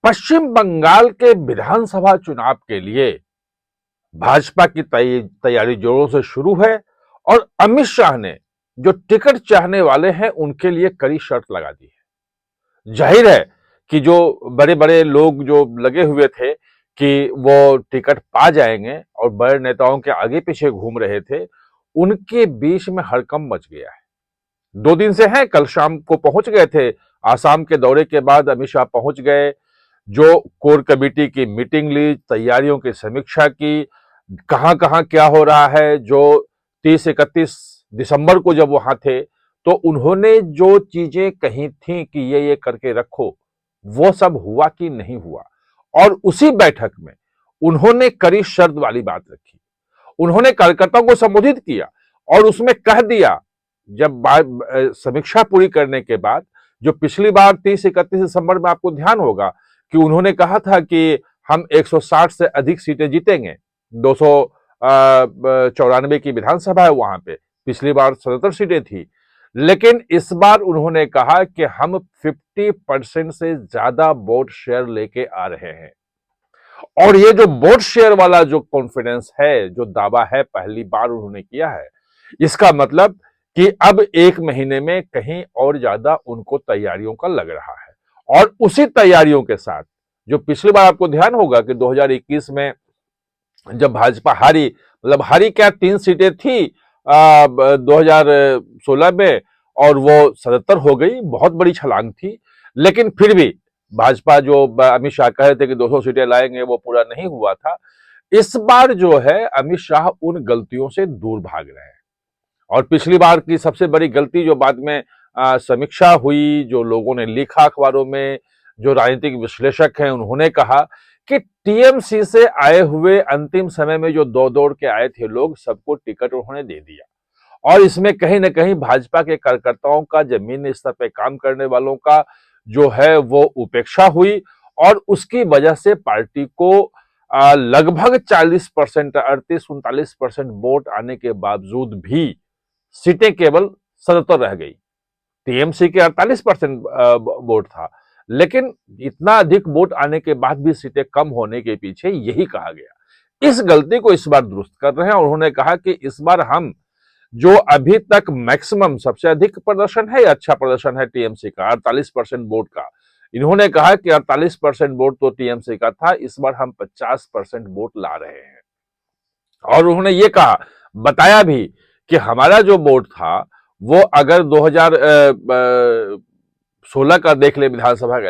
पश्चिम बंगाल के विधानसभा चुनाव के लिए भाजपा की तैयारी जोरों से शुरू है और अमित शाह ने जो टिकट चाहने वाले हैं उनके लिए कड़ी शर्त लगा दी है। जाहिर है कि जो बड़े बड़े लोग जो लगे हुए थे कि वो टिकट पा जाएंगे और बड़े नेताओं के आगे पीछे घूम रहे थे, उनके बीच में हड़कंप मच गया है। 2 दिन से हैं, कल शाम को पहुंच गए थे। आसाम के दौरे के बाद अमित शाह पहुंच गए, जो कोर कमेटी की मीटिंग ली, तैयारियों की समीक्षा की, कहां कहां क्या हो रहा है। जो 30-31 दिसंबर को जब वहां थे तो उन्होंने जो चीजें कही थी कि ये करके रखो, वो सब हुआ कि नहीं हुआ। और उसी बैठक में उन्होंने कड़ी शर्त वाली बात रखी। उन्होंने कार्यकर्ताओं को संबोधित किया और उसमें कह दिया, जब समीक्षा पूरी करने के बाद, जो पिछली बार 30-31 दिसंबर में आपको ध्यान होगा कि उन्होंने कहा था कि हम 160 से अधिक सीटें जीतेंगे। 294 की विधानसभा है वहां पे, पिछली बार 77 सीटें थी। लेकिन इस बार उन्होंने कहा कि हम 50% से ज्यादा वोट शेयर लेके आ रहे हैं। और ये जो वोट शेयर वाला जो कॉन्फिडेंस है, जो दावा है, पहली बार उन्होंने किया है। इसका मतलब कि अब 1 महीने में कहीं और ज्यादा उनको तैयारियों का लग रहा है। और उसी तैयारियों के साथ जो पिछली बार आपको ध्यान होगा कि 2021 में जब भाजपा हारी, मतलब हारी क्या, 3 सीटें थी 2016 में और वो 77 हो गई, बहुत बड़ी छलांग थी। लेकिन फिर भी भाजपा, जो अमित शाह कह रहे थे कि 200 सीटें लाएंगे, वो पूरा नहीं हुआ था। इस बार जो है अमित शाह उन गलतियों से दूर भाग रहे हैं। और पिछली बार की सबसे बड़ी गलती जो बाद में समीक्षा हुई, जो लोगों ने लिखा अखबारों में, जो राजनीतिक विश्लेषक हैं उन्होंने कहा कि टीएमसी से आए हुए अंतिम समय में जो दौड़ के आए थे लोग, सबको टिकट उन्होंने दे दिया। और इसमें कहीं ना कहीं भाजपा के कार्यकर्ताओं का, जमीन स्तर पे काम करने वालों का जो है वो उपेक्षा हुई। और उसकी वजह से पार्टी को लगभग 40%, 38-39% वोट आने के बावजूद भी सीटें केवल 77 रह गई। टीएमसी के 48% वोट था। लेकिन इतना अधिक वोट आने के बाद भी सीटें कम होने के पीछे यही कहा गया। इस गलती को इस बार दुरुस्त कर रहे हैं और उन्होंने कहा कि इस बार हम जो अभी तक मैक्सिमम, सबसे अधिक प्रदर्शन है, अच्छा प्रदर्शन है टीएमसी का, 48% वोट का। इन्होंने कहा कि 48% वोट तो टीएमसी का था, इस बार हम 50% वोट ला रहे हैं। और उन्होंने ये कहा, बताया भी कि हमारा जो वोट था वो अगर 2016 का देख ले विधानसभा का